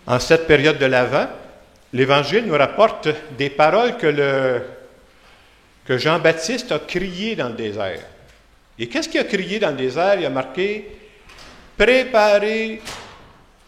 En cette période de l'Avent, l'Évangile nous rapporte des paroles que Jean-Baptiste a criées dans le désert. Et qu'est-ce qu'il a crié dans le désert? Il a marqué « Préparez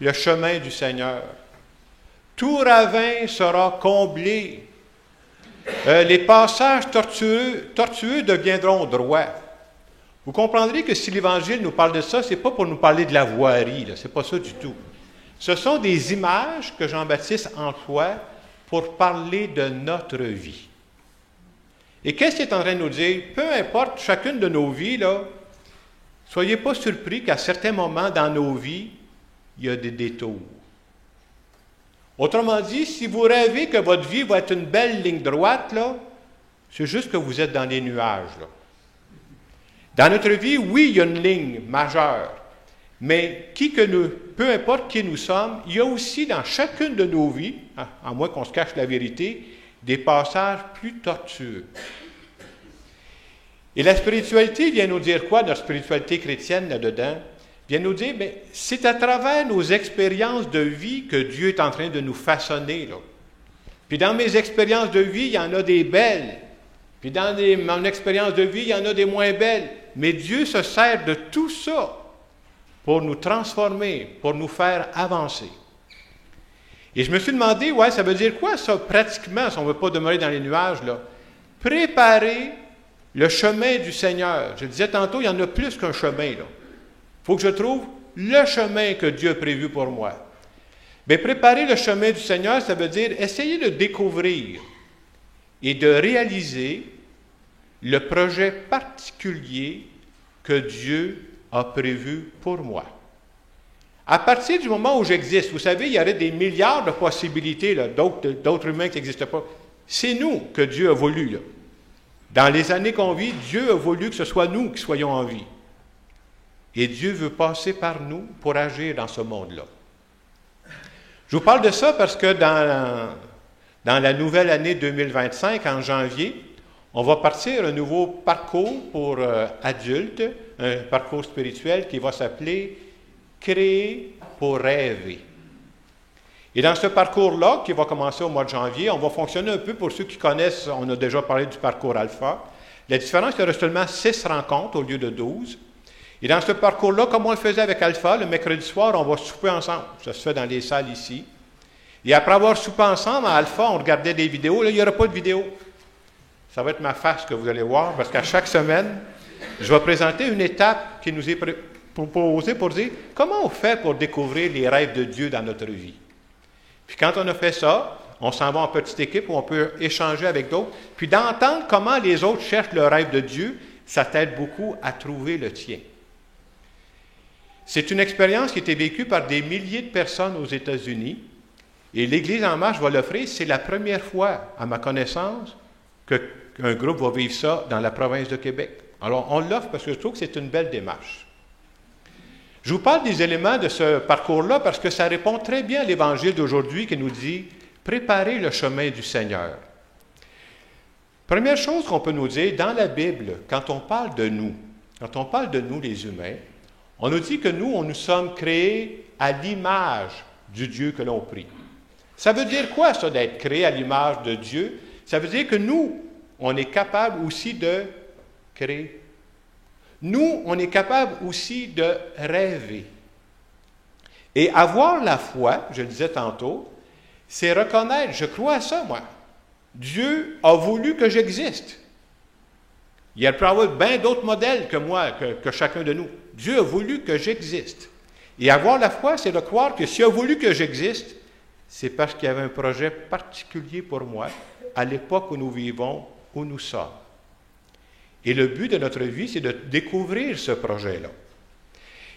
le chemin du Seigneur. Tout ravin sera comblé. Les passages tortueux deviendront droits. » Vous comprendrez que si l'Évangile nous parle de ça, ce n'est pas pour nous parler de la voirie, ce n'est pas ça du tout. Ce sont des images que Jean-Baptiste emploie pour parler de notre vie. Et qu'est-ce qu'il est en train de nous dire? Peu importe chacune de nos vies, soyez pas surpris qu'à certains moments dans nos vies, il y a des détours. Autrement dit, si vous rêvez que votre vie va être une belle ligne droite, c'est juste que vous êtes dans les nuages. Dans notre vie, oui, il y a une ligne majeure, mais peu importe qui nous sommes, il y a aussi dans chacune de nos vies, à moins qu'on se cache la vérité, des passages plus tortueux. Et la spiritualité vient nous dire quoi, notre spiritualité chrétienne là-dedans? Vient nous dire, mais c'est à travers nos expériences de vie que Dieu est en train de nous façonner. Puis dans mes expériences de vie, il y en a des belles. Puis dans mon expérience de vie, il y en a des moins belles. Mais Dieu se sert de tout ça pour nous transformer, pour nous faire avancer. Et je me suis demandé, ça veut dire quoi ça, pratiquement, si on ne veut pas demeurer dans les nuages, préparer le chemin du Seigneur. Je disais tantôt, il y en a plus qu'un chemin, Il faut que je trouve le chemin que Dieu a prévu pour moi. Mais préparer le chemin du Seigneur, ça veut dire essayer de découvrir et de réaliser le projet particulier que Dieu a prévu pour moi. À partir du moment où j'existe, vous savez, il y aurait des milliards de possibilités, d'autres humains qui n'existent pas. C'est nous que Dieu a voulu. Dans les années qu'on vit, Dieu a voulu que ce soit nous qui soyons en vie. Et Dieu veut passer par nous pour agir dans ce monde-là. Je vous parle de ça parce que dans la nouvelle année 2025, en janvier, on va partir un nouveau parcours pour adultes, un parcours spirituel qui va s'appeler « Créer pour rêver ». Et dans ce parcours-là, qui va commencer au mois de janvier, on va fonctionner un peu, pour ceux qui connaissent, on a déjà parlé du parcours alpha. La différence, c'est qu'il y aura seulement 6 rencontres au lieu de 12. Et dans ce parcours-là, comme on le faisait avec Alpha, le mercredi soir, on va souper ensemble. Ça se fait dans les salles ici. Et après avoir soupé ensemble, à Alpha, on regardait des vidéos. Là, il n'y aura pas de vidéo. Ça va être ma face que vous allez voir, parce qu'à chaque semaine, je vais présenter une étape qui nous est proposée pour dire comment on fait pour découvrir les rêves de Dieu dans notre vie. Puis quand on a fait ça, on s'en va en petite équipe où on peut échanger avec d'autres. Puis d'entendre comment les autres cherchent le rêve de Dieu, ça t'aide beaucoup à trouver le tien. C'est une expérience qui a été vécue par des milliers de personnes aux États-Unis. Et l'Église en marche va l'offrir. C'est la première fois, à ma connaissance, qu'un groupe va vivre ça dans la province de Québec. Alors, on l'offre parce que je trouve que c'est une belle démarche. Je vous parle des éléments de ce parcours-là parce que ça répond très bien à l'Évangile d'aujourd'hui qui nous dit « Préparez le chemin du Seigneur ». Première chose qu'on peut nous dire, dans la Bible, quand on parle de nous les humains, on nous dit que nous sommes créés à l'image du Dieu que l'on prie. Ça veut dire quoi, ça, d'être créé à l'image de Dieu? Ça veut dire que nous, on est capable aussi de créer. Nous, on est capable aussi de rêver. Et avoir la foi, je le disais tantôt, c'est reconnaître, je crois à ça, moi. Dieu a voulu que j'existe. Il peut y avoir bien d'autres modèles que moi, que chacun de nous. Dieu a voulu que j'existe. Et avoir la foi, c'est de croire que s'il a voulu que j'existe, c'est parce qu'il y avait un projet particulier pour moi à l'époque où nous vivons, où nous sommes. Et le but de notre vie, c'est de découvrir ce projet-là.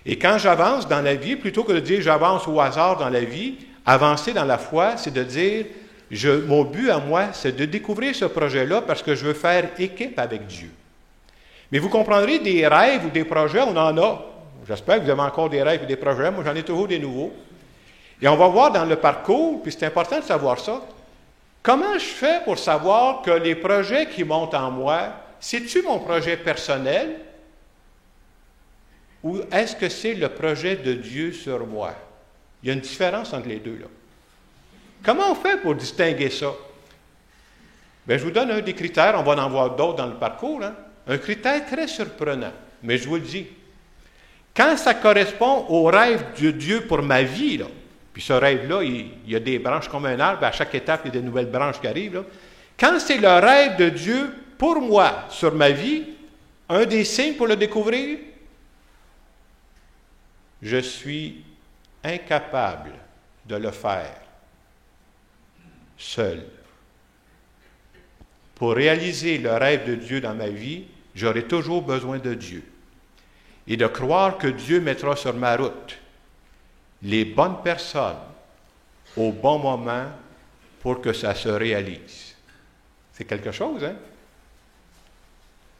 Et quand j'avance dans la vie, plutôt que de dire j'avance au hasard dans la vie, avancer dans la foi, c'est de dire mon but à moi, c'est de découvrir ce projet-là parce que je veux faire équipe avec Dieu. Mais vous comprendrez, des rêves ou des projets, on en a. J'espère que vous avez encore des rêves ou des projets. Moi, j'en ai toujours des nouveaux. Et on va voir dans le parcours, puis c'est important de savoir ça, comment je fais pour savoir que les projets qui montent en moi, c'est-tu mon projet personnel ou est-ce que c'est le projet de Dieu sur moi? Il y a une différence entre les deux, là. Comment on fait pour distinguer ça? Bien, je vous donne un des critères, on va en voir d'autres dans le parcours. Hein? Un critère très surprenant, mais je vous le dis. Quand ça correspond au rêve de Dieu pour ma vie, là, puis ce rêve-là, il y a des branches comme un arbre, à chaque étape, il y a des nouvelles branches qui arrivent. Là. Quand c'est le rêve de Dieu pour moi sur ma vie, un des signes pour le découvrir, je suis incapable de le faire seul. Pour réaliser le rêve de Dieu dans ma vie, j'aurai toujours besoin de Dieu. Et de croire que Dieu mettra sur ma route les bonnes personnes au bon moment pour que ça se réalise. C'est quelque chose, hein?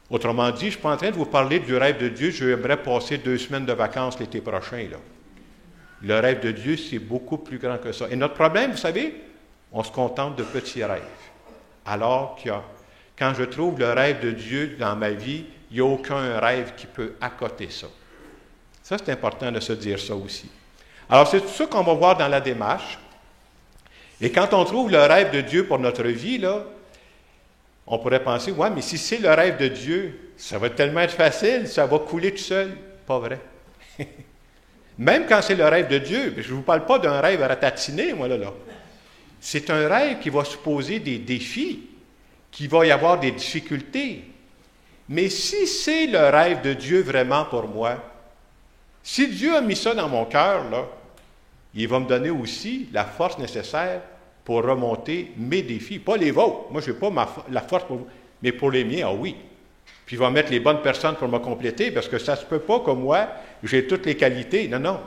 Autrement dit, je ne suis pas en train de vous parler du rêve de Dieu. J'aimerais passer 2 semaines de vacances l'été prochain, là. Le rêve de Dieu, c'est beaucoup plus grand que ça. Et notre problème, vous savez, on se contente de petits rêves. Alors que quand je trouve le rêve de Dieu dans ma vie, il n'y a aucun rêve qui peut accoter ça. Ça, c'est important de se dire ça aussi. Alors, c'est tout ça qu'on va voir dans la démarche. Et quand on trouve le rêve de Dieu pour notre vie, là, on pourrait penser, ouais, mais si c'est le rêve de Dieu, ça va tellement être facile, ça va couler tout seul. Pas vrai. Même quand c'est le rêve de Dieu, je ne vous parle pas d'un rêve à ratatiner, moi, là. C'est un rêve qui va supposer des défis, qu'il va y avoir des difficultés. Mais si c'est le rêve de Dieu vraiment pour moi, si Dieu a mis ça dans mon cœur, là, il va me donner aussi la force nécessaire pour remonter mes défis. Pas les vôtres. Moi, je n'ai pas la force pour vous, mais pour les miens, ah oui. Puis il va mettre les bonnes personnes pour me compléter, parce que ça ne se peut pas que moi, j'ai toutes les qualités. Non, non.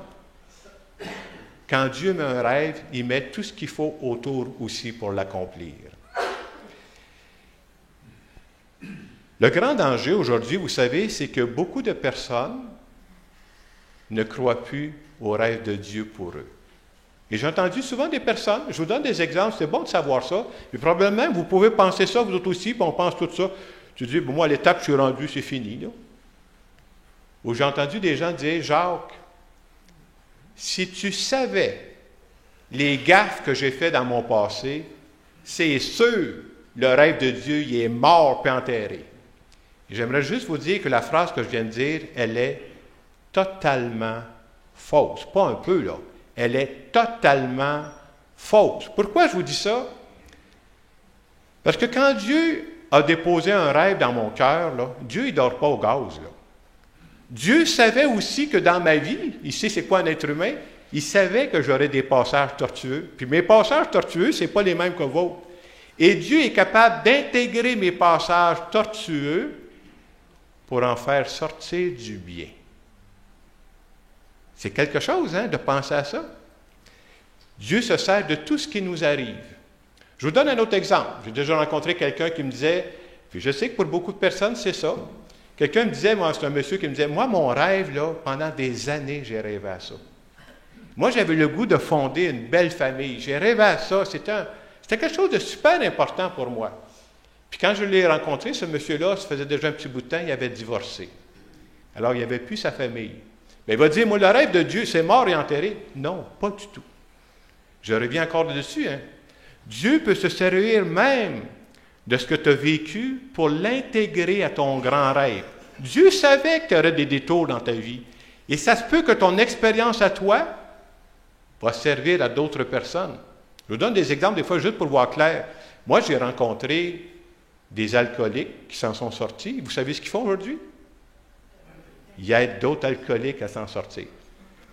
Quand Dieu met un rêve, il met tout ce qu'il faut autour aussi pour l'accomplir. Le grand danger aujourd'hui, vous savez, c'est que beaucoup de personnes ne croient plus au rêve de Dieu pour eux. Et j'ai entendu souvent des personnes, je vous donne des exemples, c'est bon de savoir ça, mais probablement vous pouvez penser ça, vous autres aussi, puis on pense tout ça. Tu dis, bon, moi, à l'étape, je suis rendu, c'est fini. Là. Ou j'ai entendu des gens dire, Jacques, si tu savais les gaffes que j'ai faites dans mon passé, c'est sûr, le rêve de Dieu, il est mort puis enterré. Et j'aimerais juste vous dire que la phrase que je viens de dire, elle est totalement fausse. Pas un peu, là. Elle est totalement fausse. Pourquoi je vous dis ça? Parce que quand Dieu a déposé un rêve dans mon cœur, là, Dieu, il ne dort pas au gaz. Là. Dieu savait aussi que dans ma vie, il sait c'est quoi un être humain, il savait que j'aurais des passages tortueux. Puis mes passages tortueux, ce n'est pas les mêmes que vôtres. Et Dieu est capable d'intégrer mes passages tortueux pour en faire sortir du bien. C'est quelque chose, hein, de penser à ça. Dieu se sert de tout ce qui nous arrive. Je vous donne un autre exemple. J'ai déjà rencontré quelqu'un qui me disait, puis je sais que pour beaucoup de personnes, c'est ça. Quelqu'un me disait, moi, c'est un monsieur qui me disait, moi, mon rêve, là, pendant des années, j'ai rêvé à ça. Moi, j'avais le goût de fonder une belle famille. J'ai rêvé à ça. C'était quelque chose de super important pour moi. Puis quand je l'ai rencontré, ce monsieur-là, ça faisait déjà un petit bout de temps, il avait divorcé. Alors, il n'y avait plus sa famille. Mais il va dire, moi, le rêve de Dieu, c'est mort et enterré. Non, pas du tout. Je reviens encore dessus, hein. Dieu peut se servir même de ce que tu as vécu pour l'intégrer à ton grand rêve. Dieu savait que tu aurais des détours dans ta vie. Et ça se peut que ton expérience à toi va servir à d'autres personnes. Je vous donne des exemples, des fois, juste pour voir clair. Moi, j'ai rencontré des alcooliques qui s'en sont sortis. Vous savez ce qu'ils font aujourd'hui? Ils aident d'autres alcooliques à s'en sortir.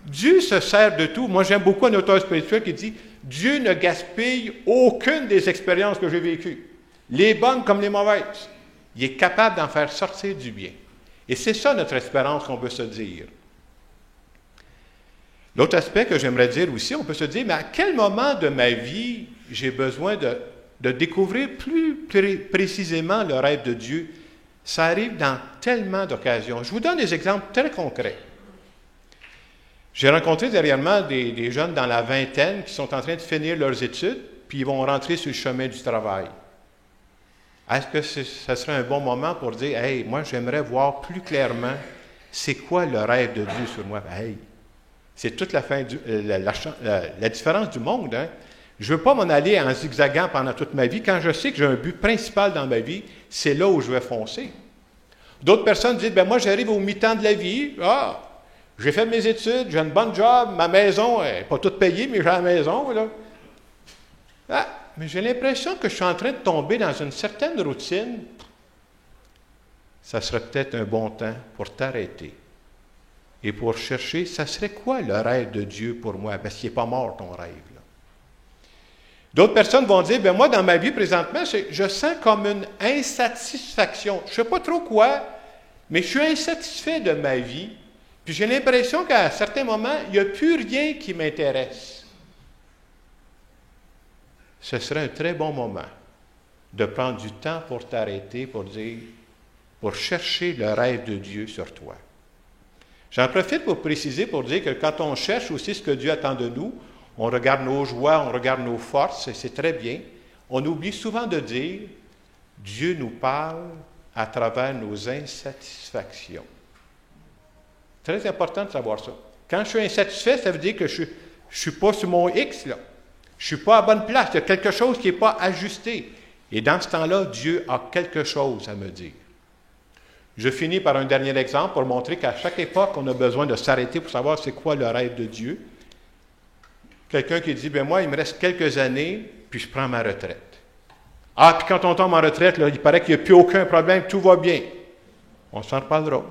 Dieu se sert de tout. Moi, j'aime beaucoup un auteur spirituel qui dit « Dieu ne gaspille aucune des expériences que j'ai vécues, les bonnes comme les mauvaises. Il est capable d'en faire sortir du bien. » Et c'est ça notre espérance qu'on veut se dire. L'autre aspect que j'aimerais dire aussi, on peut se dire « Mais à quel moment de ma vie j'ai besoin de découvrir plus précisément le rêve de Dieu? » Ça arrive dans tellement d'occasions. Je vous donne des exemples très concrets. J'ai rencontré dernièrement des jeunes dans la vingtaine qui sont en train de finir leurs études, puis ils vont rentrer sur le chemin du travail. Est-ce que ça serait un bon moment pour dire « Hey, moi, j'aimerais voir plus clairement c'est quoi le rêve de Dieu sur moi? » Hey, c'est toute la différence du monde. Hein? Je ne veux pas m'en aller en zigzagant pendant toute ma vie. Quand je sais que j'ai un but principal dans ma vie, c'est là où je vais foncer. D'autres personnes disent, moi j'arrive au mi-temps de la vie, j'ai fait mes études, j'ai une bonne job, ma maison n'est pas toute payée, mais j'ai la maison, là. Mais j'ai l'impression que je suis en train de tomber dans une certaine routine. Ça serait peut-être un bon temps pour t'arrêter et pour chercher, ça serait quoi le rêve de Dieu pour moi? Parce qu'il n'est pas mort ton rêve, là. D'autres personnes vont dire, moi dans ma vie présentement, je sens comme une insatisfaction. Je ne sais pas trop quoi, mais je suis insatisfait de ma vie. Puis j'ai l'impression qu'à certains moments, il n'y a plus rien qui m'intéresse. Ce serait un très bon moment de prendre du temps pour t'arrêter, pour chercher le rêve de Dieu sur toi. J'en profite pour préciser, pour dire que quand on cherche aussi ce que Dieu attend de nous, on regarde nos joies, on regarde nos forces, et c'est très bien. On oublie souvent de dire, Dieu nous parle à travers nos insatisfactions. Très important de savoir ça. Quand je suis insatisfait, ça veut dire que je ne suis pas sur mon X, là. Je ne suis pas à bonne place. Il y a quelque chose qui n'est pas ajusté. Et dans ce temps-là, Dieu a quelque chose à me dire. Je finis par un dernier exemple pour montrer qu'à chaque époque, on a besoin de s'arrêter pour savoir c'est quoi le rêve de Dieu. Quelqu'un qui dit, moi, il me reste quelques années, puis je prends ma retraite. Puis quand on tombe en retraite, là, il paraît qu'il n'y a plus aucun problème, tout va bien. On s'en reparlera.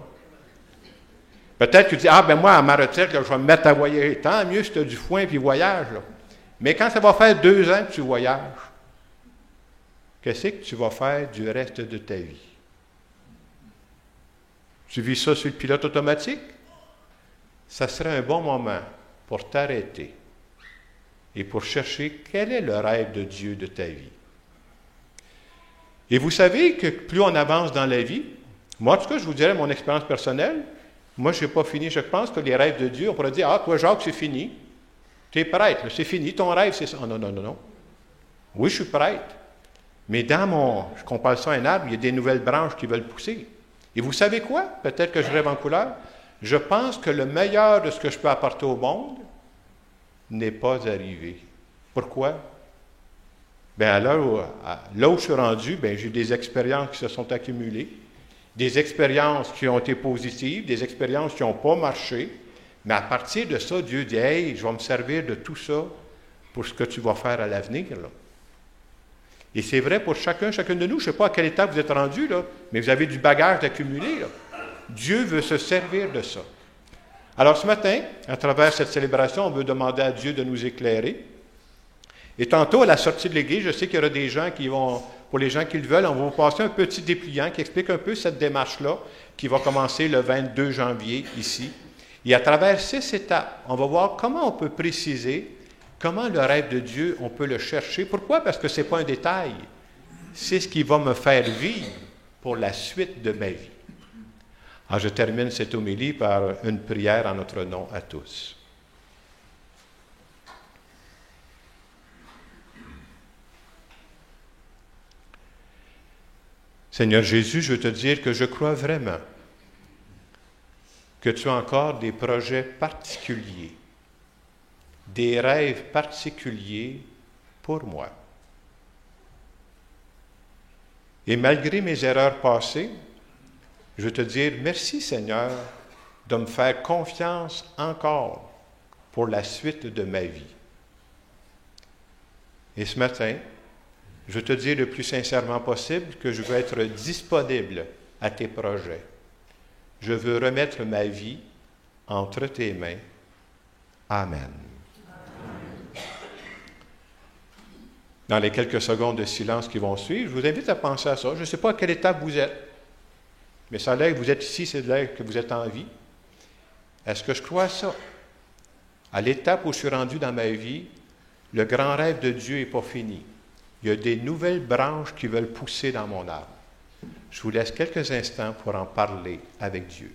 Peut-être que tu dis, moi, à ma retraite, là, je vais me mettre à voyager. Tant mieux si tu as du foin puis voyage, là. Mais quand ça va faire 2 ans que tu voyages, qu'est-ce que tu vas faire du reste de ta vie? Tu vis ça sur le pilote automatique? Ça serait un bon moment pour t'arrêter et pour chercher quel est le rêve de Dieu de ta vie. Et vous savez que plus on avance dans la vie, moi, en tout cas, je vous dirais mon expérience personnelle, moi, je n'ai pas fini. Je pense que les rêves de Dieu, on pourrait dire, toi, Jacques, c'est fini. Tu es prêtre, c'est fini, ton rêve, c'est ça. Non. Oui, je suis prêtre. Mais je compare ça à un arbre, il y a des nouvelles branches qui veulent pousser. Et vous savez quoi? Peut-être que je rêve en couleur. Je pense que le meilleur de ce que je peux apporter au monde n'est pas arrivé. Pourquoi? Là où je suis rendu, j'ai des expériences qui se sont accumulées, des expériences qui ont été positives, des expériences qui n'ont pas marché. Mais à partir de ça, Dieu dit, je vais me servir de tout ça pour ce que tu vas faire à l'avenir, là. Et c'est vrai pour chacune de nous. Je ne sais pas à quelle étape vous êtes rendu, là, mais vous avez du bagage accumulé, là. Dieu veut se servir de ça. Alors ce matin, à travers cette célébration, on veut demander à Dieu de nous éclairer. Et tantôt, à la sortie de l'Église, je sais qu'il y aura des gens qui vont, pour les gens qui le veulent, on va vous passer un petit dépliant qui explique un peu cette démarche-là, qui va commencer le 22 janvier ici. Et à travers 6 étapes, on va voir comment on peut préciser, comment le rêve de Dieu, on peut le chercher. Pourquoi? Parce que ce n'est pas un détail. C'est ce qui va me faire vivre pour la suite de ma vie. Alors, je termine cette homélie par une prière en notre nom à tous. Seigneur Jésus, je veux te dire que je crois vraiment que tu as encore des projets particuliers, des rêves particuliers pour moi. Et malgré mes erreurs passées, je veux te dire merci Seigneur de me faire confiance encore pour la suite de ma vie. Et ce matin, je veux te dire le plus sincèrement possible que je veux être disponible à tes projets. Je veux remettre ma vie entre tes mains. Amen. Dans les quelques secondes de silence qui vont suivre, je vous invite à penser à ça. Je ne sais pas à quelle étape vous êtes, mais ça a l'air que vous êtes ici, c'est de l'air que vous êtes en vie. Est-ce que je crois à ça? À l'étape où je suis rendu dans ma vie, le grand rêve de Dieu n'est pas fini. Il y a des nouvelles branches qui veulent pousser dans mon arbre. Je vous laisse quelques instants pour en parler avec Dieu.